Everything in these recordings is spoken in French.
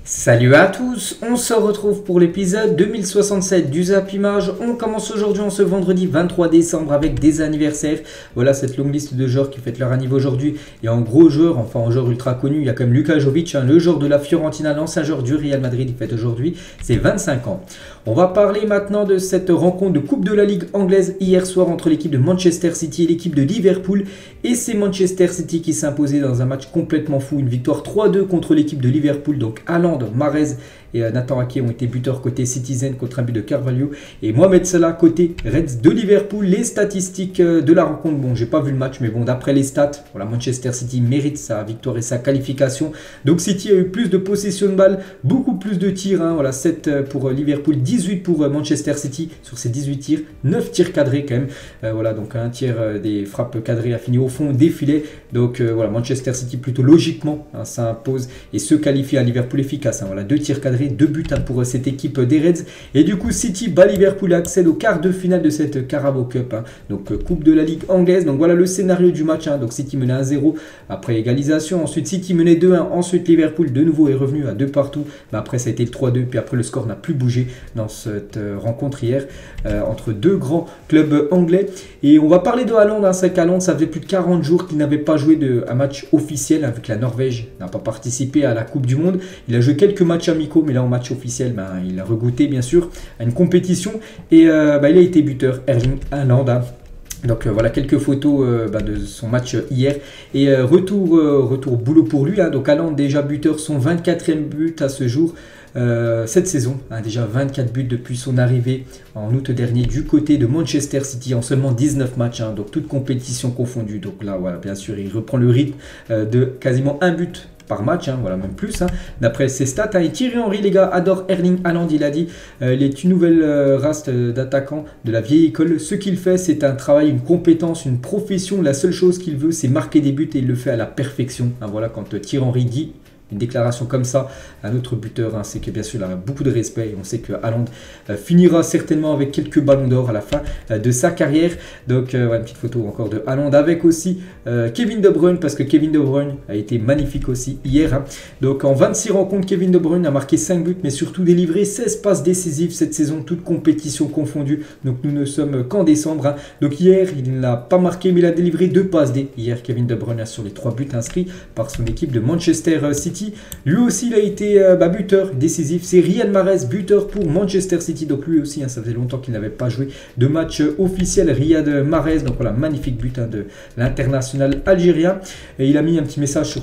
Salut à tous, on se retrouve pour l'épisode 2067 du Zap Image. On commence aujourd'hui en ce vendredi 23 décembre avec des anniversaires. Voilà cette longue liste de joueurs qui fêtent leur anniversaire aujourd'hui. Et en gros joueur, enfin en joueur ultra connu, il y a quand même Luka Jovic, le joueur de la Fiorentina, l'ancien joueur du Real Madrid, il fête aujourd'hui ses 25 ans. On va parler maintenant de cette rencontre de Coupe de la Ligue anglaise hier soir entre l'équipe de Manchester City et l'équipe de Liverpool. Et c'est Manchester City qui s'est imposé dans un match complètement fou, une victoire 3-2 contre l'équipe de Liverpool. Donc Haaland, Mahrez et Nathan Ake ont été buteurs côté Citizen contre un but de Carvalho. Et Mohamed Salah côté Reds de Liverpool. Les statistiques de la rencontre, bon j'ai pas vu le match mais bon d'après les stats, voilà, Manchester City mérite sa victoire et sa qualification. Donc City a eu plus de possession de balle, beaucoup plus de tirs, voilà, 7 pour Liverpool, 18 pour Manchester City sur ces 18 tirs, 9 tirs cadrés quand même. Voilà, donc un tiers des frappes cadrées a fini au fond des filets. Donc voilà, Manchester City plutôt logiquement s'impose et se qualifie à Liverpool efficace. Voilà, 2 tirs cadrés, 2 buts pour cette équipe des Reds. Et du coup, City bat Liverpool et accède au quart de finale de cette Carabao Cup. Donc Coupe de la Ligue anglaise. Donc voilà le scénario du match. Donc City menait 1-0 après égalisation. Ensuite City menait 2-1. Ensuite Liverpool de nouveau est revenu à 2 partout. Mais après ça a été le 3-2. Puis après le score n'a plus bougé dans cette rencontre hier entre deux grands clubs anglais. Et on va parler de Haaland. C'est qu'Haaland, ça faisait plus de 40 jours qu'il n'avait pas joué un match officiel, vu que la Norvège n'a pas participé à la Coupe du Monde. Il a joué quelques matchs amicaux, mais là en match officiel, il a regoûté bien sûr à une compétition. Et il a été buteur, Erling Haaland. Donc voilà quelques photos de son match hier. Et retour boulot pour lui. Donc Haaland déjà buteur, son 24e but à ce jour. Cette saison, déjà 24 buts depuis son arrivée en août dernier du côté de Manchester City en seulement 19 matchs, donc toute compétition confondue. Donc là, voilà, bien sûr, il reprend le rythme de quasiment un but par match, voilà, même plus, d'après ses stats. Et Thierry Henry, les gars, adore Erling Haaland, il a dit, il est une nouvelle race d'attaquants de la vieille école. Ce qu'il fait, c'est un travail, une compétence, une profession. La seule chose qu'il veut, c'est marquer des buts et il le fait à la perfection. Voilà, quand Thierry Henry dit une déclaration comme ça, un autre buteur, c'est que bien sûr il a beaucoup de respect et on sait que Haaland finira certainement avec quelques ballons d'or à la fin de sa carrière. Donc voilà, une petite photo encore de Haaland avec aussi Kevin De Bruyne, parce que Kevin De Bruyne a été magnifique aussi hier. Donc en 26 rencontres, Kevin De Bruyne a marqué 5 buts mais surtout délivré 16 passes décisives cette saison, toute compétition confondue. Donc nous ne sommes qu'en décembre. Donc hier il n'a pas marqué mais il a délivré 2 passes D. Hier Kevin De Bruyne sur les 3 buts inscrits par son équipe de Manchester City. Lui aussi il a été buteur décisif, c'est Riyad Mahrez, buteur pour Manchester City. Donc lui aussi, ça faisait longtemps qu'il n'avait pas joué de match officiel, Riyad Mahrez. Donc voilà, magnifique but de l'international algérien. Et il a mis un petit message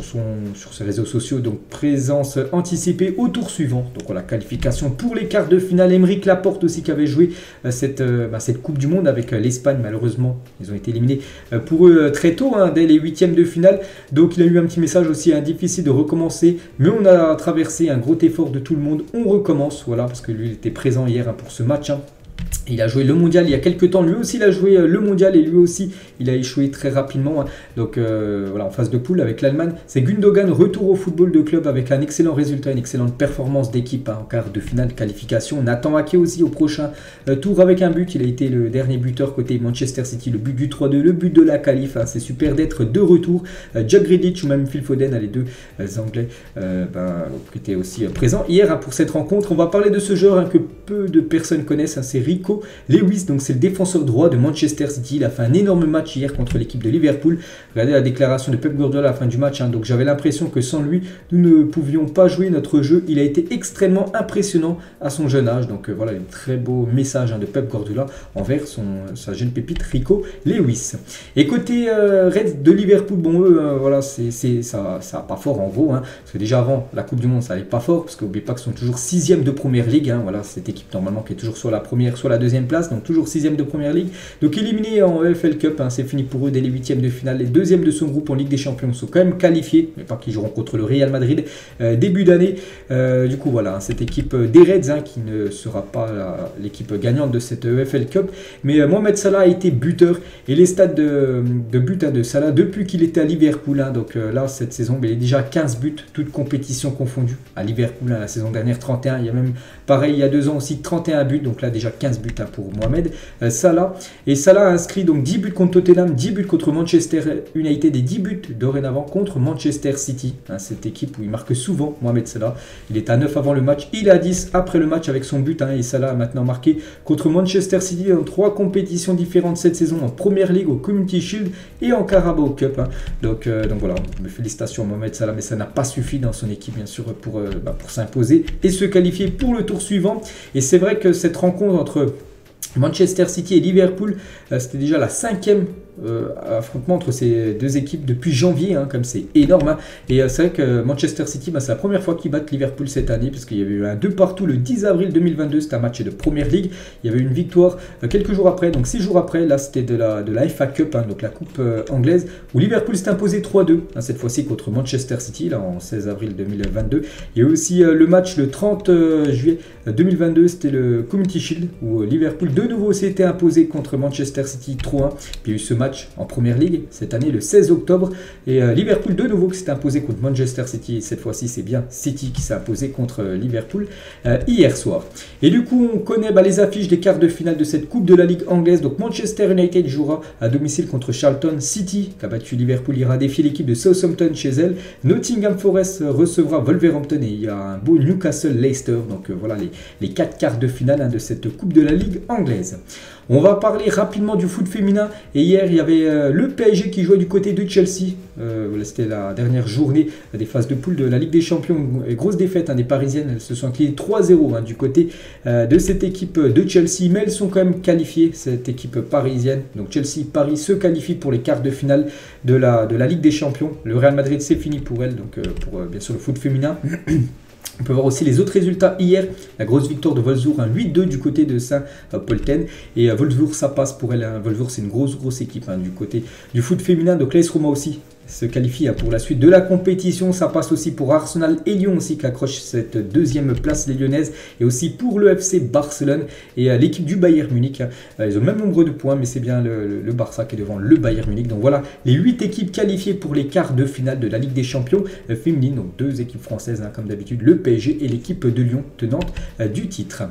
sur ses réseaux sociaux, donc présence anticipée au tour suivant. Donc voilà, qualification pour les quarts de finale. Aymeric Laporte aussi qui avait joué cette Coupe du Monde avec l'Espagne. Malheureusement, ils ont été éliminés pour eux très tôt, dès les huitièmes de finale. Donc il a eu un petit message aussi, difficile de recommencer. Mais on a traversé un gros effort de tout le monde. On recommence, voilà, parce que lui il était présent hier pour ce match. Il a joué le mondial il y a quelques temps, lui aussi il a joué le mondial et lui aussi il a échoué très rapidement. Donc voilà, en phase de poule avec l'Allemagne. C'est Gundogan, retour au football de club avec un excellent résultat, une excellente performance d'équipe en quart de finale de qualification. Nathan Ake aussi au prochain tour avec un but, il a été le dernier buteur côté Manchester City, le but du 3-2, le but de la qualif. C'est super d'être de retour. Jack Grealish ou même Phil Foden, les deux Anglais qui étaient aussi présents hier pour cette rencontre. On va parler de ce joueur que peu de personnes connaissent, c'est Rico Lewis, donc c'est le défenseur droit de Manchester City. Il a fait un énorme match hier contre l'équipe de Liverpool. Regardez la déclaration de Pep Guardiola à la fin du match. Donc j'avais l'impression que sans lui, nous ne pouvions pas jouer notre jeu. Il a été extrêmement impressionnant à son jeune âge. Donc voilà, un très beau message de Pep Guardiola envers sa jeune pépite Rico Lewis. Et côté Reds de Liverpool, bon eux, voilà, ça va pas fort en gros, parce que déjà avant la Coupe du Monde, ça allait pas fort, parce qu'oubliez pas qu'ils sont toujours 6e de Première Ligue. Voilà, cette équipe normalement qui est toujours sur la première, soit la deuxième place, donc toujours 6e de Première Ligue. Donc éliminé en EFL Cup, c'est fini pour eux dès les 8e de finale. Les 2e de son groupe en Ligue des Champions sont quand même qualifiés, mais pas qu'ils joueront contre le Real Madrid début d'année. Du coup voilà, cette équipe des Reds qui ne sera pas l'équipe gagnante de cette EFL Cup. Mais Mohamed Salah a été buteur et les stats de but de Salah depuis qu'il était à Liverpool. Donc là cette saison, il est déjà à 15 buts, toutes compétitions confondues à Liverpool. La saison dernière 31, il y a même pareil il y a 2 ans aussi 31 buts, donc là déjà 15 buts pour Mohamed Salah. Et Salah a inscrit donc 10 buts contre Tottenham, 10 buts contre Manchester United et 10 buts dorénavant contre Manchester City. Cette équipe où il marque souvent, Mohamed Salah. Il est à 9 avant le match, il est à 10 après le match avec son but. Et Salah a maintenant marqué contre Manchester City dans 3 compétitions différentes cette saison, en Premier League, au Community Shield et en Carabao Cup. Donc voilà, félicitations à Mohamed Salah, mais ça n'a pas suffi dans son équipe bien sûr pour s'imposer et se qualifier pour le tour suivant. Et c'est vrai que cette rencontre entre Manchester City et Liverpool, c'était déjà la 5e affrontement entre ces deux équipes depuis janvier, comme c'est énorme. Et c'est vrai que Manchester City, c'est la première fois qu'ils battent Liverpool cette année, parce qu'il y avait eu un 2 partout le 10 avril 2022, c'était un match de Premier League. Il y avait une victoire quelques jours après, donc 6 jours après, là c'était de la FA Cup, donc la coupe anglaise, où Liverpool s'est imposé 3-2, cette fois-ci contre Manchester City, là en 16 avril 2022. Il y a eu aussi le match le 30 juillet 2022, c'était le Community Shield, où Liverpool de nouveau s'était imposé contre Manchester City 3-1. Puis il y a eu ce match en Premier League cette année le 16 octobre et Liverpool de nouveau qui s'est imposé contre Manchester City. Et cette fois-ci c'est bien City qui s'est imposé contre Liverpool hier soir. Et du coup on connaît les affiches des quarts de finale de cette coupe de la Ligue anglaise. Donc Manchester United jouera à domicile contre Charlton. City qui a battu Liverpool ira défier l'équipe de Southampton chez elle. Nottingham Forest recevra Wolverhampton et il y a un beau Newcastle Leicester. Donc voilà les 4 quarts de finale de cette coupe de la Ligue anglaise. On va parler rapidement du foot féminin. Et hier, il y avait le PSG qui jouait du côté de Chelsea. C'était la dernière journée des phases de poule de la Ligue des Champions. Grosse défaite des Parisiennes. Elles se sont inclinées 3-0 du côté de cette équipe de Chelsea. Mais elles sont quand même qualifiées, cette équipe parisienne. Donc Chelsea-Paris se qualifie pour les quarts de finale de la Ligue des Champions. Le Real Madrid, c'est fini pour elle. Donc pour bien sûr le foot féminin. On peut voir aussi les autres résultats hier. La grosse victoire de Wolfsburg, 8-2 du côté de Saint-Pölten. Et Wolfsburg, ça passe pour elle. Wolfsburg, c'est une grosse équipe du côté du foot féminin. Donc l'AS Roma aussi se qualifie pour la suite de la compétition. Ça passe aussi pour Arsenal et Lyon aussi qui accroche cette deuxième place, les Lyonnaises. Et aussi pour le FC Barcelone et l'équipe du Bayern Munich. Ils ont le même nombre de points, mais c'est bien le Barça qui est devant le Bayern Munich. Donc voilà, les 8 équipes qualifiées pour les quarts de finale de la Ligue des Champions féminine. Donc 2 équipes françaises comme d'habitude, le PSG et l'équipe de Lyon tenante du titre.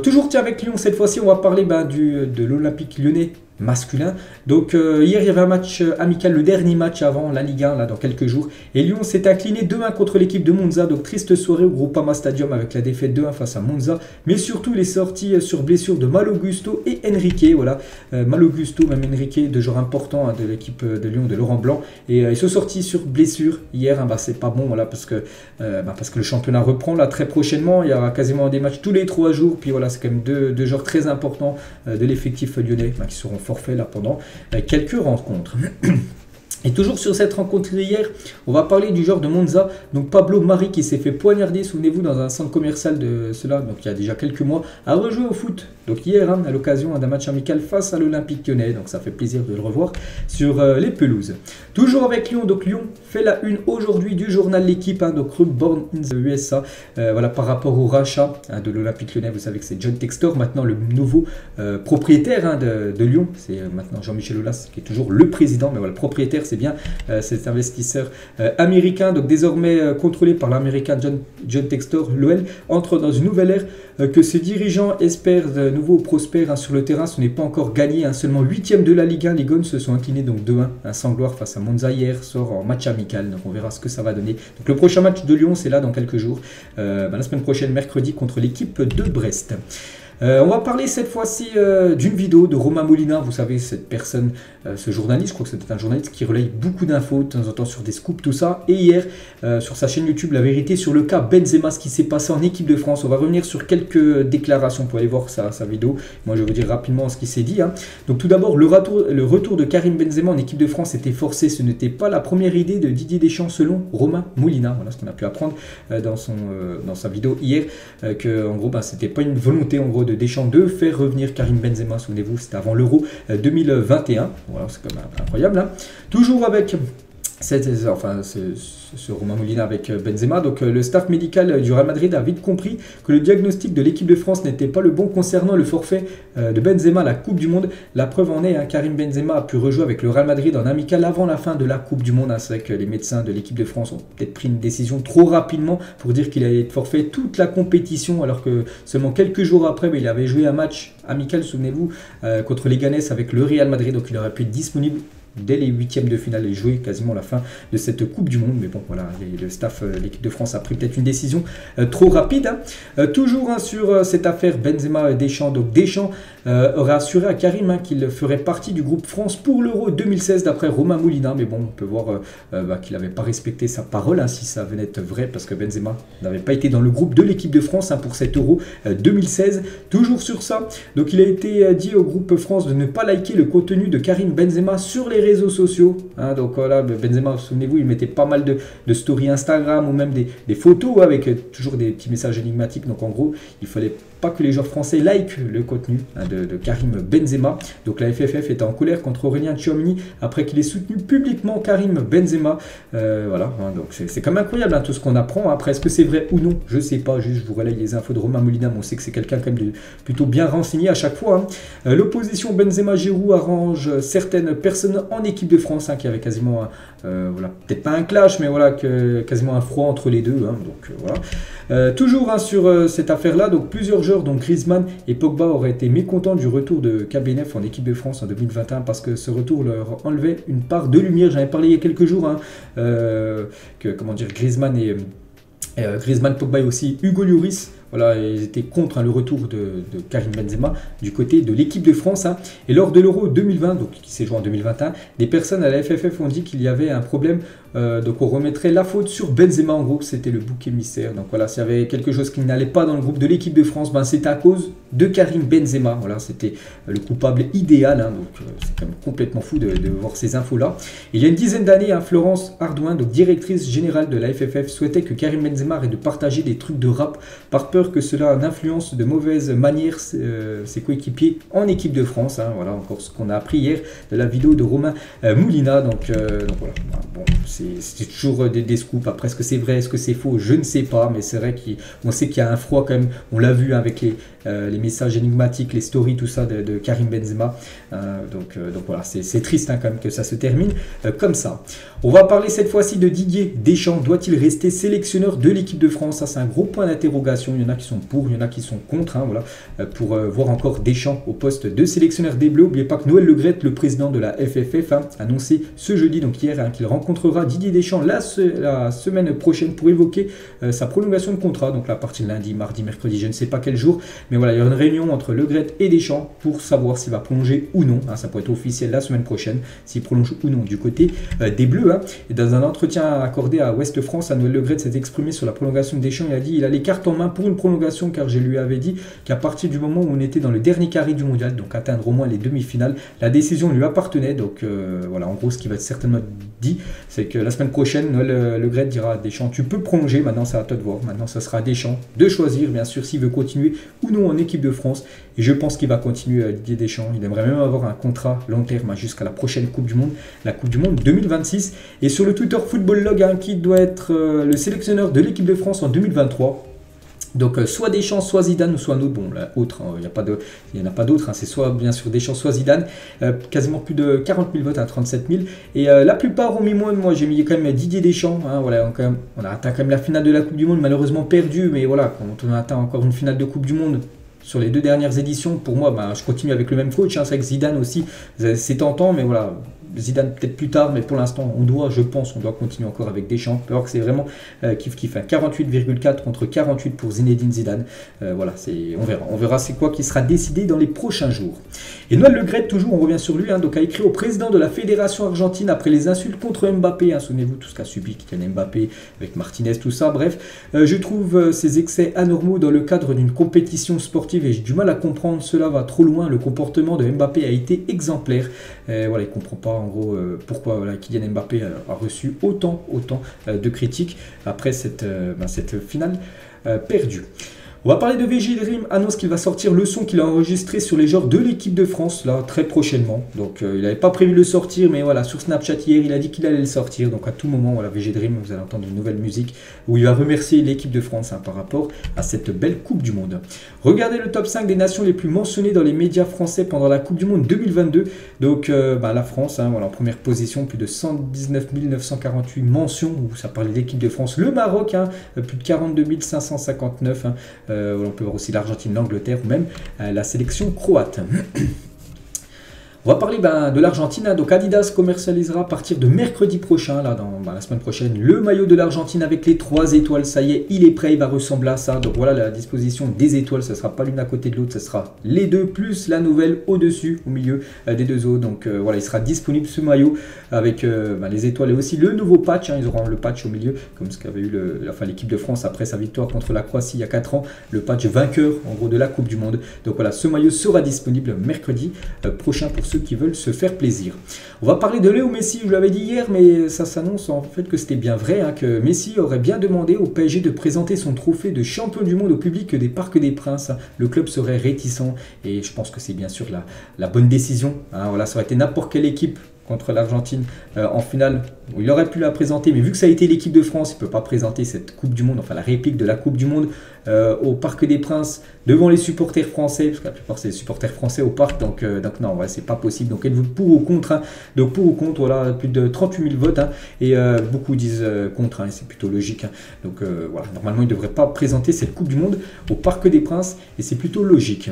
Toujours avec Lyon, cette fois-ci on va parler de l'Olympique lyonnais masculin. Donc hier il y avait un match amical, le dernier match avant la Ligue 1 là, dans quelques jours, et Lyon s'est incliné 2-1 contre l'équipe de Monza. Donc triste soirée au Groupama Stadium avec la défaite 2-1 face à Monza, mais surtout les sorties sur blessure de Malo Gusto et Enrique. Voilà, Malo Gusto, même Enrique, deux joueurs importants de l'équipe de Lyon, de Laurent Blanc, et ils sont sortis sur blessure hier. C'est pas bon, voilà, parce que le championnat reprend là très prochainement. Il y aura quasiment des matchs tous les 3 jours, puis voilà, c'est quand même deux joueurs très importants de l'effectif lyonnais qui seront forfait là pendant quelques rencontres. Et toujours sur cette rencontre hier, on va parler du joueur de Monza, donc Pablo Mari, qui s'est fait poignarder, souvenez-vous, dans un centre commercial de cela, donc il y a déjà quelques mois, a rejoué au foot. Donc hier, à l'occasion d'un match amical face à l'Olympique lyonnais, donc ça fait plaisir de le revoir sur les pelouses. Toujours avec Lyon, donc Lyon fait la une aujourd'hui du journal L'équipe, donc Born in the USA, voilà, par rapport au rachat de l'Olympique lyonnais. Vous savez que c'est John Textor, maintenant le nouveau propriétaire de Lyon. C'est maintenant Jean-Michel Aulas qui est toujours le président, mais voilà, le propriétaire, c'est bien cet investisseur américain, donc désormais contrôlé par l'américain John Textor. L'OL entre dans une nouvelle ère que ses dirigeants espèrent de nouveau prospère sur le terrain. Ce n'est pas encore gagné, seulement 8e de la Ligue 1. Les Gones se sont inclinés donc 2-1 sans gloire face à Monza hier soir en match amical. Donc on verra ce que ça va donner. Donc le prochain match de Lyon, c'est là dans quelques jours, la semaine prochaine, mercredi, contre l'équipe de Brest. On va parler cette fois-ci d'une vidéo de Romain Molina. Vous savez, cette personne, ce journaliste, je crois que c'était un journaliste qui relaye beaucoup d'infos de temps en temps sur des scoops, tout ça. Et hier, sur sa chaîne YouTube, La Vérité sur le cas Benzema, ce qui s'est passé en équipe de France. On va revenir sur quelques déclarations pour aller voir sa vidéo. Moi, je vais vous dire rapidement ce qui s'est dit. Donc tout d'abord, le retour de Karim Benzema en équipe de France était forcé. Ce n'était pas la première idée de Didier Deschamps selon Romain Molina. Voilà ce qu'on a pu apprendre dans sa vidéo hier. Que en gros, c'était pas une volonté en gros de Deschamps de faire revenir Karim Benzema. Souvenez-vous, c'était avant l'Euro 2021. Voilà, c'est quand même incroyable. Toujours avec Ce Romain Molina avec Benzema. Donc le staff médical du Real Madrid a vite compris que le diagnostic de l'équipe de France n'était pas le bon concernant le forfait de Benzema à la Coupe du Monde. La preuve en est, Karim Benzema a pu rejouer avec le Real Madrid en amical avant la fin de la Coupe du Monde. C'est vrai que les médecins de l'équipe de France ont peut-être pris une décision trop rapidement pour dire qu'il allait être forfait toute la compétition, alors que seulement quelques jours après, il avait joué un match amical, souvenez-vous, contre les Ganes avec le Real Madrid, donc il aurait pu être disponible dès les huitièmes de finale et jouer quasiment la fin de cette Coupe du Monde. Mais bon, voilà, le staff, l'équipe de France a pris peut-être une décision trop rapide. Toujours sur cette affaire Benzema-Deschamps. Donc Deschamps aurait assuré à Karim qu'il ferait partie du groupe France pour l'Euro 2016 d'après Romain Molina. Mais bon, on peut voir qu'il n'avait pas respecté sa parole, si ça venait être vrai, parce que Benzema n'avait pas été dans le groupe de l'équipe de France pour cet Euro 2016. Toujours sur ça, donc il a été dit au groupe France de ne pas liker le contenu de Karim Benzema sur les réseaux sociaux. Donc voilà, Benzema, souvenez-vous, il mettait pas mal de stories Instagram ou même des photos avec toujours des petits messages énigmatiques. Donc en gros, il fallait pas que les joueurs français likent le contenu de Karim Benzema. Donc la FFF était en colère contre Aurélien Tchouaméni après qu'il ait soutenu publiquement Karim Benzema. Voilà, donc c'est quand même incroyable tout ce qu'on apprend. Après, est-ce que c'est vrai ou non? Je sais pas, juste je vous relaye les infos de Romain Molina, mais on sait que c'est quelqu'un quand même plutôt bien renseigné à chaque fois. L'opposition Benzema-Giroud arrange certaines personnes en équipe de France qui avait quasiment, voilà, peut-être pas un clash, mais voilà, quasiment un froid entre les deux. Donc voilà. Toujours sur cette affaire-là, donc plusieurs joueurs, dont Griezmann et Pogba, auraient été mécontents du retour de KBNF en équipe de France en 2021 parce que ce retour leur enlevait une part de lumière. J'en avais parlé il y a quelques jours, Griezmann, Pogba et aussi Hugo Lloris. Voilà, ils étaient contre le retour de Karim Benzema du côté de l'équipe de France. Et lors de l'Euro 2020, donc qui s'est joué en 2021, des personnes à la FFF ont dit qu'il y avait un problème. Donc on remettrait la faute sur Benzema. En gros, c'était le bouc émissaire. Donc voilà, s'il y avait quelque chose qui n'allait pas dans le groupe de l'équipe de France, c'était à cause de Karim Benzema. Voilà, c'était le coupable idéal. Donc c'est quand même complètement fou de voir ces infos-là. Et il y a une dizaine d'années, Florence Ardouin, donc directrice générale de la FFF, souhaitait que Karim Benzema arrête de partager des trucs de rap par peur que cela influence de mauvaise manière ses coéquipiers en équipe de France. Voilà encore ce qu'on a appris hier de la vidéo de Romain Molina. Donc voilà, bon, c'est toujours des scoops. Après, est-ce que c'est vrai, est-ce que c'est faux, je ne sais pas, mais c'est vrai qu'on sait qu'il y a un froid quand même. On l'a vu avec les messages énigmatiques, les stories, tout ça de Karim Benzema. Donc voilà, c'est triste quand même que ça se termine comme ça. On va parler cette fois-ci de Didier Deschamps. Doit-il rester sélectionneur de l'équipe de France? Ça, c'est un gros point d'interrogation. Il y en a qui sont pour, il y en a qui sont contre. Voilà, pour voir encore Deschamps au poste de sélectionneur des Bleus. N'oubliez pas que Noël Le Graët, le président de la FFF, a annoncé ce jeudi, donc hier, qu'il rencontrera Didier Deschamps la semaine prochaine pour évoquer sa prolongation de contrat. Donc la partie de lundi, mardi, mercredi, je ne sais pas quel jour. Mais voilà, il y aura une réunion entre Le Graët et Deschamps pour savoir s'il va prolonger ou non. Ça pourrait être officiel la semaine prochaine, s'il prolonge ou non du côté des Bleus. Et dans un entretien accordé à Ouest France, Noël Le Graët s'est exprimé sur la prolongation de Deschamps. Il a dit il a les cartes en main pour une prolongation, car je lui avais dit qu'à partir du moment où on était dans le dernier carré du mondial, donc atteindre au moins les demi-finales, la décision lui appartenait. Donc voilà, en gros, ce qui va être certainement dit, c'est que la semaine prochaine, Noël Le Graët dira à Deschamps tu peux prolonger. Maintenant, c'est à toi de voir. Maintenant, ça sera à Deschamps de choisir, bien sûr, s'il veut continuer ou non en équipe de France. Et je pense qu'il va continuer, Didier Deschamps. Il aimerait même avoir un contrat long terme jusqu'à la prochaine Coupe du Monde, la Coupe du Monde 2026. Et sur le Twitter Football Log, qui doit être le sélectionneur de l'équipe de France en 2023. Donc soit Deschamps, soit Zidane, ou soit un autre. Bon, là, autre, il n'y en a pas d'autres. C'est soit bien sûr Deschamps, soit Zidane. Quasiment plus de 40 000 votes, 37 000. Et la plupart ont mis moins. Moi, j'ai mis quand même Didier Deschamps. Voilà, on a atteint quand même la finale de la Coupe du Monde, malheureusement perdue. Mais voilà, quand on a atteint encore une finale de Coupe du Monde sur les deux dernières éditions, pour moi, je continue avec le même coach. C'est vrai que Zidane aussi, c'est tentant, mais voilà. Zidane peut-être plus tard, mais pour l'instant on doit continuer encore avec Deschamps. Alors que c'est vraiment kiff 48,4 contre 48 pour Zinedine Zidane. Voilà, on verra c'est quoi qui sera décidé dans les prochains jours. Et Noël Le Graët, toujours on revient sur lui, donc a écrit au président de la fédération argentine après les insultes contre Mbappé. Souvenez-vous tout ce qu'a subi Kylian Mbappé avec Martinez, tout ça. Bref, je trouve ces excès anormaux dans le cadre d'une compétition sportive et j'ai du mal à comprendre, cela va trop loin. Le comportement de Mbappé a été exemplaire. Voilà, il comprend pas en gros pourquoi Kylian Mbappé a reçu autant de critiques après cette finale perdue. On va parler de VG Dream, annonce qu'il va sortir le son qu'il a enregistré sur les joueurs de l'équipe de France, là, très prochainement. Donc il n'avait pas prévu de le sortir, mais voilà, sur Snapchat hier, il a dit qu'il allait le sortir. Donc à tout moment, voilà, VG Dream, vous allez entendre une nouvelle musique où il va remercier l'équipe de France par rapport à cette belle Coupe du Monde. Regardez le top 5 des nations les plus mentionnées dans les médias français pendant la Coupe du Monde 2022. Donc la France, voilà, en première position, plus de 119 948 mentions, où ça parle de l'équipe de France. Le Maroc, plus de 42 559. On peut voir aussi l'Argentine, l'Angleterre ou même la sélection croate. On va parler de l'Argentine. Donc Adidas commercialisera à partir de mercredi prochain, là, dans la semaine prochaine, le maillot de l'Argentine avec les 3 étoiles. Ça y est, il est prêt, il va ressembler à ça. Donc voilà la disposition des étoiles. Ce ne sera pas l'une à côté de l'autre, ce sera les deux, plus la nouvelle au-dessus, au milieu des deux autres. Donc voilà, il sera disponible ce maillot avec les étoiles et aussi le nouveau patch. Ils auront le patch au milieu, comme ce qu'avait eu l'équipe de France après sa victoire contre la Croatie il y a 4 ans. Le patch vainqueur, en gros, de la Coupe du Monde. Donc voilà, ce maillot sera disponible mercredi prochain pour ceux qui veulent se faire plaisir. On va parler de Léo Messi, je l'avais dit hier, mais ça s'annonce en fait que c'était bien vrai, que Messi aurait bien demandé au PSG de présenter son trophée de champion du monde au public des Parcs des Princes. Le club serait réticent et je pense que c'est bien sûr la bonne décision. Voilà, ça aurait été n'importe quelle équipe contre l'Argentine en finale, où il aurait pu la présenter, mais vu que ça a été l'équipe de France, il ne peut pas présenter cette Coupe du Monde, enfin la réplique de la Coupe du Monde au Parc des Princes, devant les supporters français, parce que la plupart c'est les supporters français au parc, donc non, ouais, c'est pas possible. Donc êtes-vous pour ou contre Donc pour ou contre, voilà, plus de 38 000 votes, et beaucoup disent contre, et c'est plutôt logique. Donc voilà, normalement il ne devrait pas présenter cette Coupe du Monde au Parc des Princes, et c'est plutôt logique.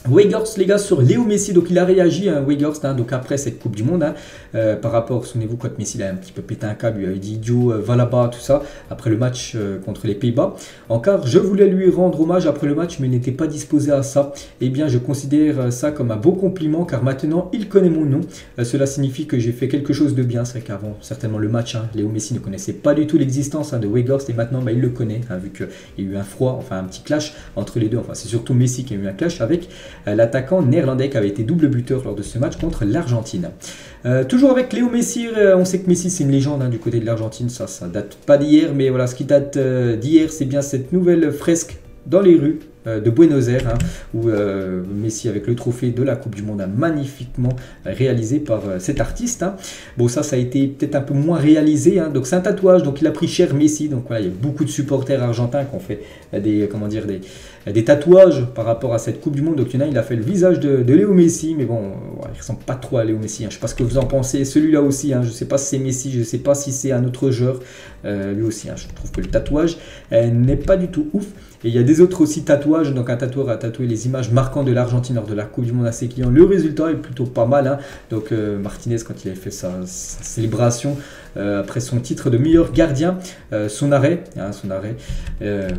Weghorst, les gars, sur Léo Messi, donc il a réagi, Weghorst, donc après cette Coupe du Monde, par rapport, souvenez-vous, quand Messi il a un petit peu pété un câble, il a dit idiot, va là-bas, tout ça, après le match contre les Pays-Bas. Encore, je voulais lui rendre hommage après le match, mais il n'était pas disposé à ça. Eh bien, je considère ça comme un beau compliment, car maintenant, il connaît mon nom. Cela signifie que j'ai fait quelque chose de bien. C'est vrai qu'avant, certainement, le match, Léo Messi ne connaissait pas du tout l'existence de Weghorst, et maintenant, il le connaît, vu qu'il y a eu un froid, enfin un petit clash entre les deux. Enfin, c'est surtout Messi qui a eu un clash avec l'attaquant néerlandais qui avait été double buteur lors de ce match contre l'Argentine. Toujours avec Léo Messi, on sait que Messi c'est une légende du côté de l'Argentine, ça date pas d'hier, mais voilà, ce qui date d'hier, c'est bien cette nouvelle fresque dans les rues de Buenos Aires, où Messi avec le trophée de la Coupe du Monde magnifiquement réalisé par cet artiste. Bon, ça a été peut-être un peu moins réalisé, donc c'est un tatouage, donc il a pris cher Messi, donc voilà, il y a beaucoup de supporters argentins qui ont fait des tatouages par rapport à cette Coupe du Monde. Donc il a fait le visage de Léo Messi, mais bon, il ressemble pas trop à Léo Messi, je sais pas ce que vous en pensez, celui-là aussi, je sais pas si c'est Messi, je sais pas si c'est un autre joueur, lui aussi, je trouve que le tatouage n'est pas du tout ouf. Et il y a des autres aussi tatouages, donc un tatoueur a tatoué les images marquantes de l'Argentine lors de la Coupe du Monde à ses clients. Le résultat est plutôt pas mal, donc Martinez, quand il avait fait sa célébration après son titre de meilleur gardien, son arrêt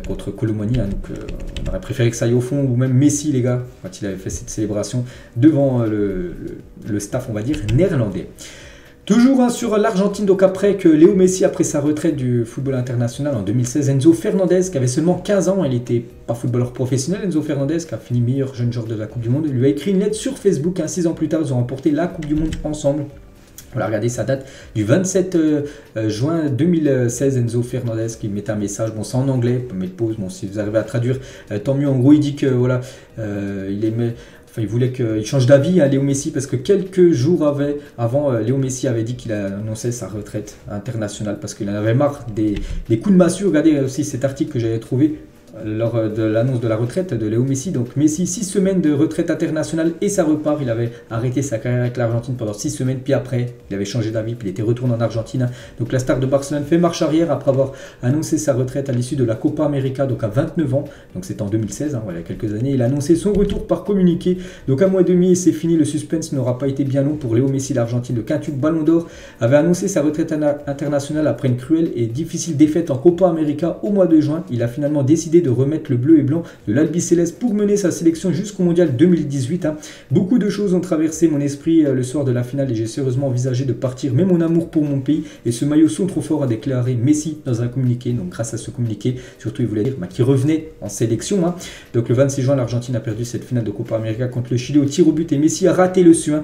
contre Colomani, donc on aurait préféré que ça aille au fond, ou même Messi, les gars, quand il avait fait cette célébration devant le staff, on va dire, néerlandais. Toujours sur l'Argentine, donc après que Léo Messi, après sa retraite du football international en 2016, Enzo Fernandez, qui avait seulement 15 ans, il n'était pas footballeur professionnel, Enzo Fernandez, qui a fini meilleur jeune joueur de la Coupe du Monde, lui a écrit une lettre sur Facebook, 6 ans plus tard, ils ont remporté la Coupe du Monde ensemble. Voilà, regardez, ça date du 27 juin 2016, Enzo Fernandez qui met un message, bon c'est en anglais, on peut mettre pause, bon si vous arrivez à traduire, tant mieux. En gros il dit que voilà, il voulait qu'il change d'avis à Léo Messi, parce que quelques jours avant, Léo Messi avait dit qu'il annonçait sa retraite internationale parce qu'il en avait marre des coups de massue. Regardez aussi cet article que j'avais trouvé lors de l'annonce de la retraite de Léo Messi. Donc Messi, 6 semaines de retraite internationale et ça repart. Il avait arrêté sa carrière avec l'Argentine pendant 6 semaines, puis après il avait changé d'avis, puis il était retourné en Argentine. Donc la star de Barcelone fait marche arrière après avoir annoncé sa retraite à l'issue de la Copa América, donc à 29 ans, donc c'était en 2016, voilà, il y a quelques années. Il a annoncé son retour par communiqué, donc un mois et demi et c'est fini. Le suspense n'aura pas été bien long pour Léo Messi. L'Argentine, le quintuple Ballon d'Or, avait annoncé sa retraite internationale après une cruelle et difficile défaite en Copa América au mois de juin. Il a finalement décidé de remettre le bleu et blanc de l'Albiceleste pour mener sa sélection jusqu'au mondial 2018. Beaucoup de choses ont traversé mon esprit le soir de la finale et j'ai sérieusement envisagé de partir, mais mon amour pour mon pays et ce maillot sont trop forts, a déclaré Messi dans un communiqué. Donc grâce à ce communiqué, surtout il voulait dire qu'il revenait en sélection. Donc le 26 juin, l'Argentine a perdu cette finale de Copa América contre le Chili au tir au but et Messi a raté le sien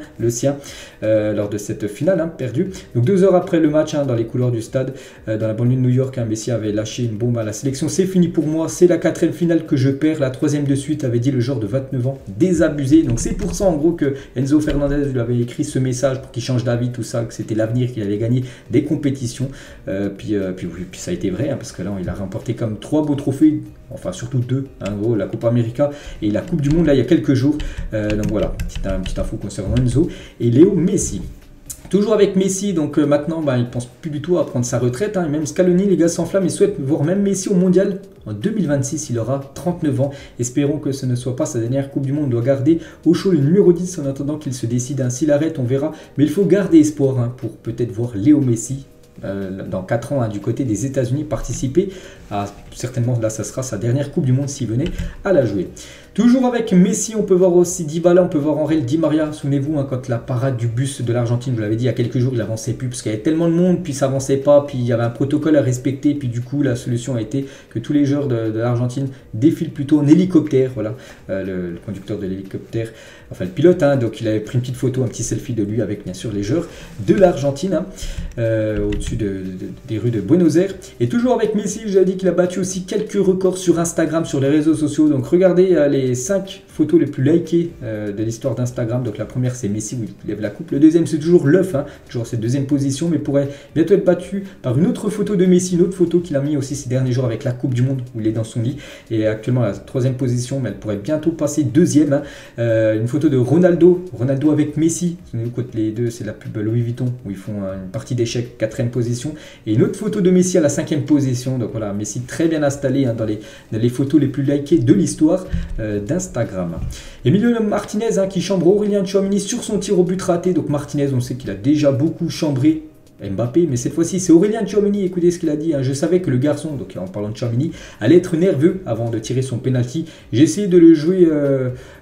lors de cette finale perdue. Donc 2 heures après le match, dans les couloirs du stade, dans la banlieue de New York, Messi avait lâché une bombe à la sélection. C'est fini pour moi, c'est la la 4e finale que je perds, la 3e de suite, avait dit le joueur de 29 ans, désabusé. Donc c'est pour ça en gros que Enzo Fernandez lui avait écrit ce message pour qu'il change d'avis, tout ça, que c'était l'avenir, qu'il allait gagner des compétitions. Puis ça a été vrai, hein, parce que là il a remporté comme 3 beaux trophées, enfin surtout 2, hein, en gros, la Copa América et la Coupe du Monde là il y a quelques jours. Donc voilà, petite info concernant Enzo et Léo Messi. Toujours avec Messi, donc maintenant, il ne pense plus du tout à prendre sa retraite. Hein, et même Scaloni, les gars, s'enflamme et souhaite voir même Messi au Mondial. En 2026, il aura 39 ans. Espérons que ce ne soit pas sa dernière Coupe du Monde. Il doit garder au chaud le numéro 10 en attendant qu'il se décide. S'il arrête, on verra. Mais il faut garder espoir, hein, pour peut-être voir Léo Messi dans 4 ans, hein, du côté des États-Unis participer à, certainement là ça sera sa dernière Coupe du Monde s'il venait à la jouer. Toujours avec Messi, on peut voir aussi Dybala, on peut voir Angel Di Maria. Souvenez-vous, hein, quand la parade du bus de l'Argentine, je vous l'avais dit il y a quelques jours, il n'avançait plus parce qu'il y avait tellement de monde, puis ça avançait pas, puis il y avait un protocole à respecter, puis du coup la solution a été que tous les joueurs de l'Argentine défilent plutôt en hélicoptère. Voilà, le conducteur de l'hélicoptère, enfin le pilote, hein, donc il avait pris une petite photo, un petit selfie de lui avec bien sûr les joueurs de l'Argentine, hein, au-dessus des rues de Buenos Aires. Et toujours avec Messi, je vous ai dit qu'il a battu aussi quelques records sur Instagram, sur les réseaux sociaux. Donc regardez les 5 photos les plus likées de l'histoire d'Instagram. Donc la première c'est Messi où il lève la coupe. Le deuxième c'est toujours l'œuf, hein, toujours cette deuxième position, mais pourrait bientôt être battu par une autre photo de Messi, une autre photo qu'il a mis aussi ces derniers jours avec la Coupe du Monde où il est dans son lit. Et actuellement la 3e position, mais elle pourrait bientôt passer 2e. Hein. Une photo de Ronaldo avec Messi. Les deux c'est la pub Louis Vuitton où ils font une partie d'échecs, 4e position. Et une autre photo de Messi à la 5e position. Donc voilà, Messi très bien installé, hein, dans les photos les plus likées de l'histoire d'Instagram. Emiliano Martinez, hein, qui chambre Aurélien Tchouaméni sur son tir au but raté. Donc Martinez, on sait qu'il a déjà beaucoup chambré Mbappé, mais cette fois-ci c'est Aurélien Tchouaméni. Écoutez ce qu'il a dit, hein. Je savais que le garçon, donc en parlant de Tchouaméni, allait être nerveux avant de tirer son penalty. J'ai essayé de le jouer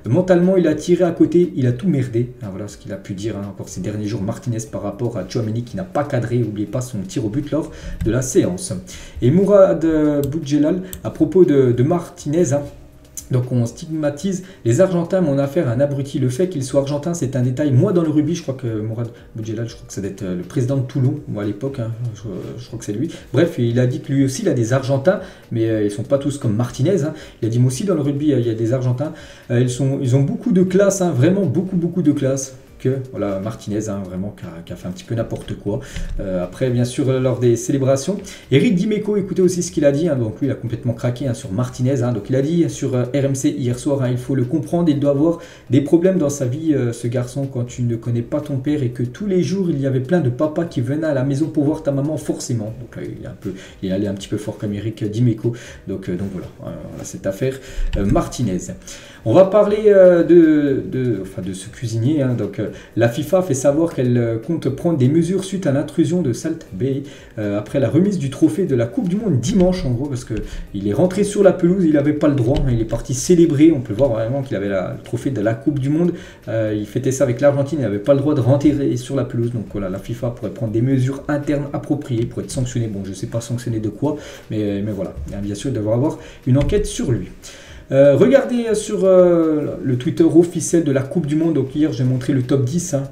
mentalement, il a tiré à côté, il a tout merdé, hein, voilà ce qu'il a pu dire, hein, encore ces derniers jours Martinez par rapport à Tchouaméni qui n'a pas cadré, n'oubliez pas son tir au but lors de la séance. Et Mourad Boudjelal à propos de Martinez, hein. Donc on stigmatise les Argentins, mais on a affaire à un abruti. Le fait qu'il soit argentin, c'est un détail. Moi, dans le rugby, je crois que Mourad Boudjelal, je crois que ça doit être le président de Toulon, moi à l'époque, hein, je crois que c'est lui. Bref, il a dit que lui aussi, il a des Argentins, mais ils ne sont pas tous comme Martinez. Hein. Il a dit, moi aussi, dans le rugby, il y a des Argentins. Ils ont beaucoup de classe, hein, vraiment beaucoup de classe. Que voilà, Martinez, hein, vraiment qui a fait un petit peu n'importe quoi. Après, bien sûr, lors des célébrations, Eric Dimeco, écoutez aussi ce qu'il a dit, hein, donc lui il a complètement craqué, hein, sur Martinez, hein, donc il a dit sur RMC hier soir, hein, il faut le comprendre, il doit avoir des problèmes dans sa vie, ce garçon, quand tu ne connais pas ton père et que tous les jours il y avait plein de papas qui venaient à la maison pour voir ta maman forcément. Donc là, il est allé un petit peu fort comme Eric Dimeco, donc voilà, cette affaire Martinez. On va parler de ce cuisinier, hein, donc la FIFA fait savoir qu'elle compte prendre des mesures suite à l'intrusion de Salt Bay après la remise du trophée de la Coupe du Monde dimanche, en gros, parce qu'il est rentré sur la pelouse, il n'avait pas le droit, hein, il est parti célébrer, on peut voir vraiment qu'il avait le trophée de la Coupe du Monde, il fêtait ça avec l'Argentine, il n'avait pas le droit de rentrer sur la pelouse, donc voilà, la FIFA pourrait prendre des mesures internes appropriées pour être sanctionné, bon je ne sais pas sanctionné de quoi, mais voilà, bien sûr il devrait avoir une enquête sur lui. Regardez sur le Twitter officiel de la Coupe du Monde. Donc hier j'ai montré le top 10, hein,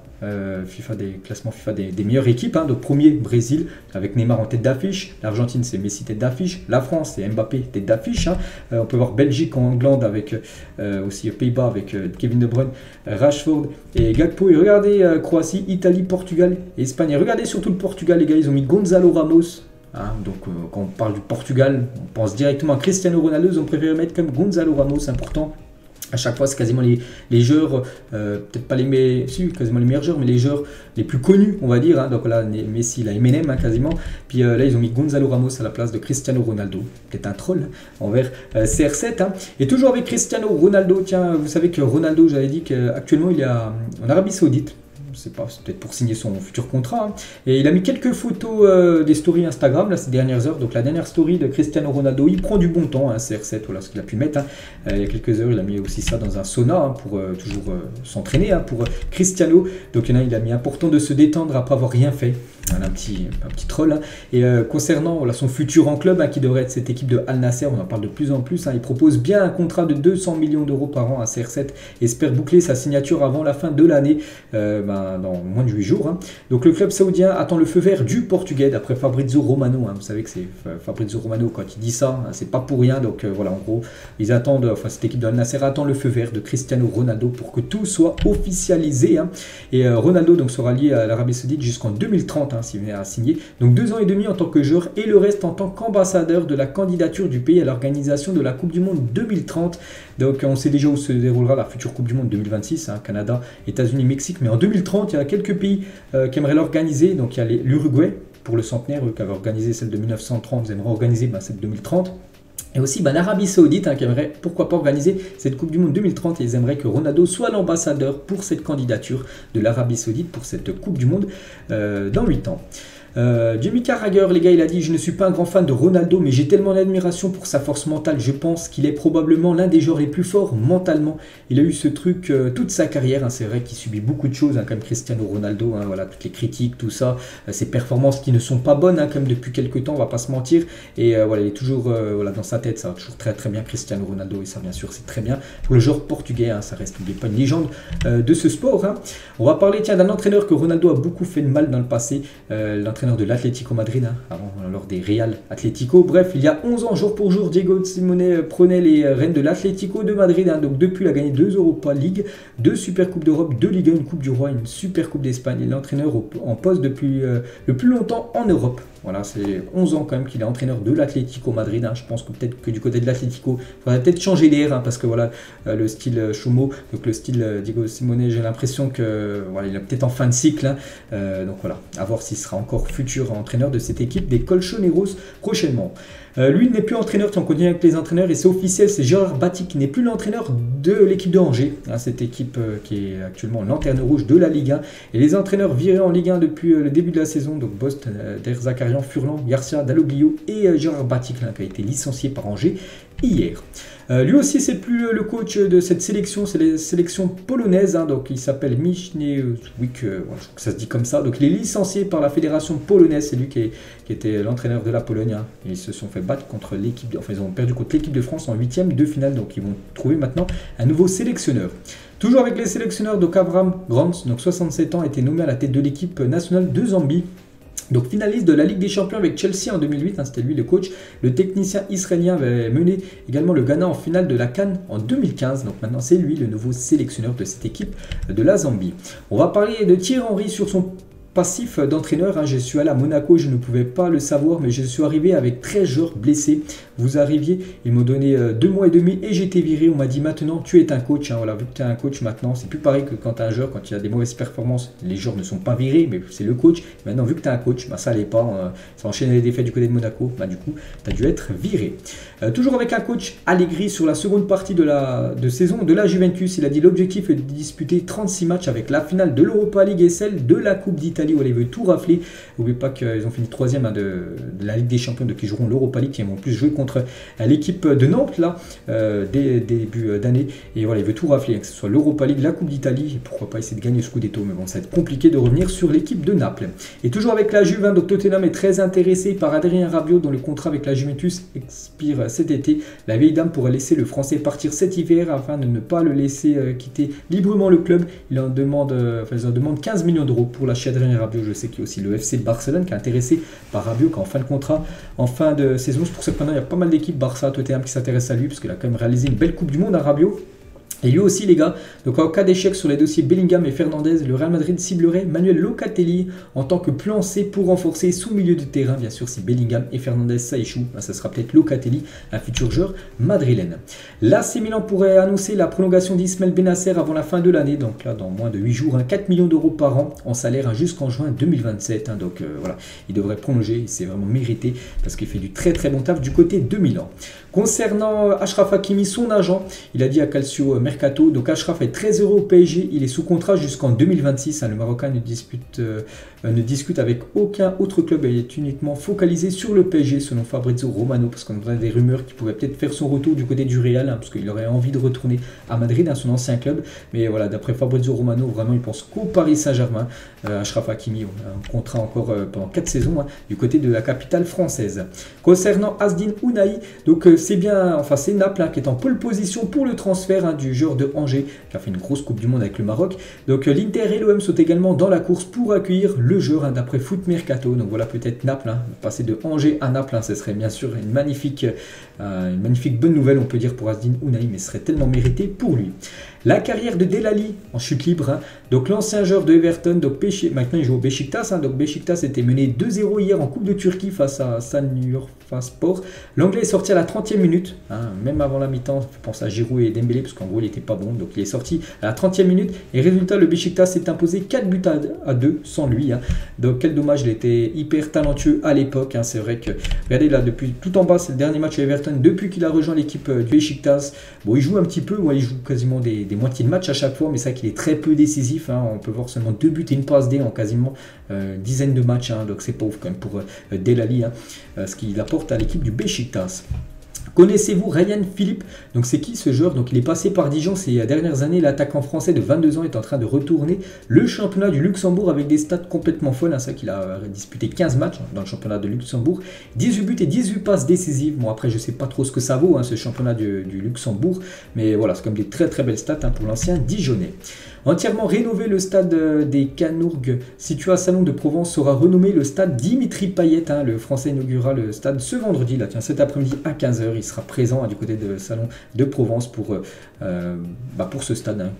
classement FIFA des meilleures équipes, hein. Donc premier Brésil avec Neymar en tête d'affiche, l'Argentine c'est Messi tête d'affiche, la France c'est Mbappé tête d'affiche, hein. On peut voir Belgique en Hollande avec aussi Pays-Bas avec Kevin De Bruyne, Rashford et Gakpo. Et regardez Croatie, Italie, Portugal et Espagne. Et regardez surtout le Portugal, les gars, ils ont mis Gonzalo Ramos. Hein, donc quand on parle du Portugal, on pense directement à Cristiano Ronaldo, ils ont préféré mettre comme Gonzalo Ramos, important. À chaque fois, c'est quasiment les joueurs, peut-être pas quasiment les meilleurs joueurs, mais les joueurs les plus connus, on va dire. Hein. Donc là, Messi, là, Eminem, hein, quasiment. Puis là, ils ont mis Gonzalo Ramos à la place de Cristiano Ronaldo. Peut-être un troll, hein, envers CR7. Hein. Et toujours avec Cristiano Ronaldo, tiens, vous savez que Ronaldo, j'avais dit qu'actuellement, il est en Arabie Saoudite. C'est peut-être pour signer son futur contrat, hein. Et il a mis quelques photos des stories Instagram là, ces dernières heures. Donc la dernière story de Cristiano Ronaldo, il prend du bon temps, hein, CR7, voilà ce qu'il a pu mettre, hein. Il y a quelques heures il a mis aussi ça dans un sauna, hein, pour toujours s'entraîner, hein, pour Cristiano. Donc il a mis important de se détendre après avoir rien fait. Voilà, un petit troll. Hein. Et concernant voilà, son futur en club, hein, qui devrait être cette équipe de Al Nasser, on en parle de plus en plus. Hein, il propose bien un contrat de 200 millions d'euros par an à CR7 et espère boucler sa signature avant la fin de l'année, dans moins de 8 jours. Hein. Donc le club saoudien attend le feu vert du Portugais, d'après Fabrizio Romano. Hein. Vous savez que c'est Fabrizio Romano, quand il dit ça, hein, c'est pas pour rien. Donc voilà, en gros, ils attendent, enfin cette équipe de Al Nasser attend le feu vert de Cristiano Ronaldo pour que tout soit officialisé. Hein. Et Ronaldo donc sera lié à l'Arabie Saoudite jusqu'en 2030. Hein, s'il vient à signer. Donc 2 ans et demi en tant que joueur et le reste en tant qu'ambassadeur de la candidature du pays à l'organisation de la Coupe du Monde 2030. Donc on sait déjà où se déroulera la future Coupe du Monde 2026, hein, Canada, États-Unis, Mexique. Mais en 2030, il y a quelques pays qui aimeraient l'organiser. Donc il y a l'Uruguay pour le centenaire, eux qui avaient organisé celle de 1930, ils aimeraient organiser celle de 2030. Et aussi l'Arabie Saoudite, hein, qui aimerait pourquoi pas organiser cette Coupe du Monde 2030 et ils aimeraient que Ronaldo soit l'ambassadeur pour cette candidature de l'Arabie Saoudite pour cette Coupe du Monde dans 8 ans. Jamie Carragher, les gars, il a dit: je ne suis pas un grand fan de Ronaldo, mais j'ai tellement d'admiration pour sa force mentale. Je pense qu'il est probablement l'un des joueurs les plus forts mentalement. Il a eu ce truc toute sa carrière. Hein. C'est vrai qu'il subit beaucoup de choses, hein, comme Cristiano Ronaldo. Hein, voilà, toutes les critiques, tout ça, ses performances qui ne sont pas bonnes, hein, comme depuis quelques temps, on va pas se mentir. Et voilà, il est toujours voilà, dans sa tête, ça va toujours très très bien Cristiano Ronaldo. Et ça, bien sûr, c'est très bien pour le joueur portugais. Hein, ça reste, n'oubliez pas, une légende de ce sport. Hein. On va parler d'un entraîneur que Ronaldo a beaucoup fait de mal dans le passé. L'entraîneur de l'Atlético Madrid, hein, avant, lors des Real Atlético. Bref, il y a 11 ans, jour pour jour, Diego Simeone prenait les rênes de l'Atlético de Madrid. Hein. Donc depuis, il a gagné 2 Europa League, 2 Super Coupes d'Europe, 2 Ligue 1, une Coupe du Roi, une Super Coupe d'Espagne. Il est l'entraîneur en poste depuis le plus longtemps en Europe. Voilà, c'est 11 ans quand même qu'il est entraîneur de l'Atlético Madrid. Hein. Je pense que peut-être que du côté de l'Atlético, il faudrait peut-être changer d'air, hein, parce que voilà, le style Choumo, donc le style Diego Simeone, j'ai l'impression que voilà, il est peut-être en fin de cycle. Hein. Donc voilà, à voir s'il sera encore futur entraîneur de cette équipe des Colchoneros prochainement. Lui n'est plus entraîneur, si on continue avec les entraîneurs, et c'est officiel, c'est Gérard Batti qui n'est plus l'entraîneur de l'équipe de Angers, hein, cette équipe qui est actuellement lanterne rouge de la Ligue 1. Et les entraîneurs virés en Ligue 1 depuis le début de la saison, donc Bost, Der Zakarian, Furlan, Garcia, Dalloglio et Gérard Batti, qui a été licencié par Angers hier. Lui aussi, c'est plus le coach de cette sélection, c'est la sélection polonaise, hein, donc il s'appelle Michniewicz, je crois que ça se dit comme ça, donc il est licencié par la fédération polonaise, c'est lui qui était l'entraîneur de la Pologne. Hein. Ils se sont fait battre contre l'équipe, enfin ils ont perdu contre l'équipe de France en 8e de finale, donc ils vont trouver maintenant un nouveau sélectionneur. Toujours avec les sélectionneurs, donc Abraham Grant, donc 67 ans, a été nommé à la tête de l'équipe nationale de Zambie. Donc finaliste de la Ligue des Champions avec Chelsea en 2008, hein, c'était lui le coach. Le technicien israélien avait mené également le Ghana en finale de la CAN en 2015. Donc maintenant c'est lui le nouveau sélectionneur de cette équipe de la Zambie. On va parler de Thierry Henry sur son passif d'entraîneur. Hein. Je suis allé à Monaco, je ne pouvais pas le savoir, mais je suis arrivé avec 13 joueurs blessés. Vous arriviez, ils m'ont donné 2 mois et demi et j'étais viré. On m'a dit: maintenant tu es un coach. Hein. Voilà, vu que tu es un coach maintenant, c'est plus pareil que quand tu es un joueur, quand il y a des mauvaises performances, les joueurs ne sont pas virés, mais c'est le coach. Maintenant, vu que tu es un coach, ça n'allait pas. Ça enchaînait les défaites du côté de Monaco. Du coup, tu as dû être viré. Toujours avec un coach Allegri sur la seconde partie de saison de la Juventus. Il a dit: l'objectif est de disputer 36 matchs avec la finale de l'Europa League et celle de la Coupe d'Italie où elle veut tout rafler. N'oubliez pas qu'ils ont fini 3e, hein, de la Ligue des Champions, qui joueront l'Europa League, qui vont plus jouer contre l'équipe de Nantes là, dès début d'année. Et voilà, il veut tout rafler, hein, que ce soit l'Europa League, la Coupe d'Italie, et pourquoi pas essayer de gagner ce Scudetto. Mais bon, ça va être compliqué de revenir sur l'équipe de Naples. Et toujours avec la Juve, hein, donc Tottenham est très intéressé par Adrien Rabiot, dont le contrat avec la Juventus expire cet été. La vieille dame pourrait laisser le Français partir cet hiver afin de ne pas le laisser quitter librement le club. Il en demande 15 millions d'euros pour lâcher Adrien Rabiot. Je sais qu'il y a aussi le FC Barcelone qui est intéressé par Rabiot, qui est en fin de contrat, en fin de saison. C'est pour ça que maintenant il y a pas mal d'équipes Barça, Tottenham qui s'intéressent à lui, parce qu'il a quand même réalisé une belle Coupe du Monde à Rabiot. Et lui aussi, les gars, donc en cas d'échec sur les dossiers Bellingham et Fernandez, le Real Madrid ciblerait Manuel Locatelli en tant que plan C pour renforcer sous milieu de terrain. Bien sûr, si Bellingham et Fernandez ça échoue, ça sera peut-être Locatelli, un futur joueur madrilène. L'AC Milan pourrait annoncer la prolongation d'Ismaël Bennacer avant la fin de l'année, donc là dans moins de 8 jours, 4 millions d'euros par an en salaire jusqu'en juin 2027. Donc voilà, il devrait prolonger, c'est vraiment mérité parce qu'il fait du très très bon taf du côté de Milan. Concernant Achraf Hakimi, son agent, il a dit à Calcio mercato. Donc Achraf est très heureux au PSG, il est sous contrat jusqu'en 2026. Le Marocain ne discute avec aucun autre club et est uniquement focalisé sur le PSG selon Fabrizio Romano, parce qu'on a des rumeurs qu'il pourrait peut-être faire son retour du côté du Real, parce qu'il aurait envie de retourner à Madrid, son ancien club. Mais voilà, d'après Fabrizio Romano, vraiment il pense qu'au Paris Saint-Germain. Achraf Hakimi, on a un contrat encore pendant 4 saisons du côté de la capitale française. Concernant Azzedine Ounahi, donc c'est Naples qui est en pole position pour le transfert du joueur de Angers qui a fait une grosse Coupe du Monde avec le Maroc. Donc l'Inter et l'OM sont également dans la course pour accueillir le joueur d'après Foot Mercato. Donc voilà, peut-être Naples, passer de Angers à Naples, ce serait bien sûr une magnifique bonne nouvelle, on peut dire, pour Azzedine Ounahi, mais ce serait tellement mérité pour lui. La carrière de Delali en chute libre, donc l'ancien joueur de Everton, donc maintenant il joue au Beşiktaş, donc Beşiktaş était mené 2-0 hier en Coupe de Turquie face à Sanurfaspor. L'anglais est sorti à la 30e minute, même avant la mi-temps, je pense à Giroud et Dembélé, parce qu'en gros il n'était pas bon, donc il est sorti à la 30e minute, et résultat, le Beşiktaş s'est imposé 4 buts à 2 sans lui, donc quel dommage, il était hyper talentueux à l'époque, c'est vrai que, regardez là, depuis tout en bas, c'est le dernier match à Everton, depuis qu'il a rejoint l'équipe du Beşiktaş. Bon, il joue un petit peu, il joue quasiment des moitiés de match à chaque fois, mais c'est vrai qu'il est très peu décisif, on peut voir seulement 2 buts et une passe D en quasiment dizaine de matchs, donc c'est pauvre quand même pour Delali, ce qu'il apporte à l'équipe du Beşiktaş. Connaissez-vous Ryan Philippe? Donc c'est qui ce joueur? Donc il est passé par Dijon ces dernières années. L'attaquant français de 22 ans est en train de retourner le championnat du Luxembourg avec des stats complètement folles. C'est vrai qu'il a disputé 15 matchs dans le championnat de Luxembourg, 18 buts et 18 passes décisives. Bon, après je ne sais pas trop ce que ça vaut ce championnat du Luxembourg, mais voilà, c'est comme des très très belles stats pour l'ancien Dijonais. Entièrement rénové, le stade des Canourgues, situé à Salon de Provence, sera renommé le stade Dimitri Payet. Le Français inaugurera le stade ce vendredi, là, cet après-midi à 15h. Il sera présent du côté de Salon de Provence pour ce stade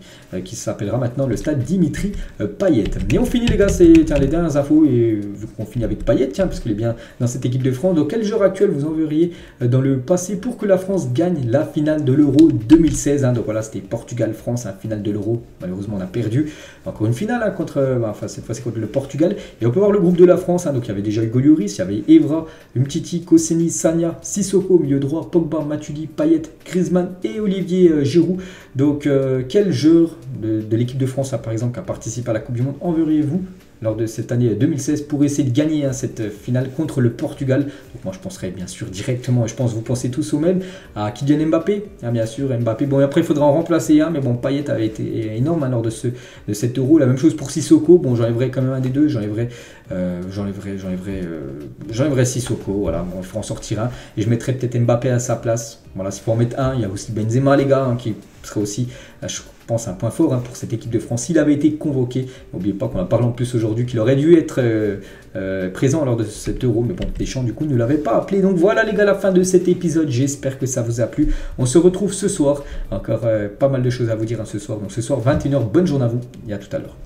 qui s'appellera maintenant le stade Dimitri Payet. Et on finit les gars, c'est les dernières infos, et vu qu'on finit avec Payet, parce qu'il est bien dans cette équipe de France. Donc quel joueur actuel vous enverriez dans le passé pour que la France gagne la finale de l'Euro 2016? Donc voilà, c'était Portugal-France, finale de l'Euro. Malheureusement on a perdu, encore une finale cette fois-ci contre le Portugal. Et on peut voir le groupe de la France, donc il y avait déjà Hugo Lloris, il y avait Evra, Umtiti, Koscielny, Sagna, Sissoko au milieu droit, Pogba, Matuidi, Payet, Griezmann et Olivier Giroud. Donc quel joueur de l'équipe de France par exemple qui a participé à la Coupe du Monde enverriez-vous lors de cette année 2016 pour essayer de gagner cette finale contre le Portugal? Donc moi je penserais bien sûr directement, et je pense que vous pensez tous au même, à Kylian Mbappé, bien sûr Mbappé. Bon, et après il faudra en remplacer mais bon, Payet avait été énorme lors de cet Euro. La même chose pour Sissoko. Bon, j'enlèverai quand même un des deux, j'enlèverai Sissoko, voilà, bon, il faut en sortir un, et je mettrai peut-être Mbappé à sa place. Voilà, s'il faut en mettre un, il y a aussi Benzema les gars, qui serait aussi, je pense, un point fort pour cette équipe de France. S'il avait été convoqué, n'oubliez pas qu'on a parlé en plus aujourd'hui qu'il aurait dû être présent lors de cet Euro, mais bon, Deschamps du coup ne l'avait pas appelé. Donc voilà les gars, la fin de cet épisode, j'espère que ça vous a plu. On se retrouve ce soir, encore pas mal de choses à vous dire ce soir. Donc ce soir 21h, bonne journée à vous et à tout à l'heure.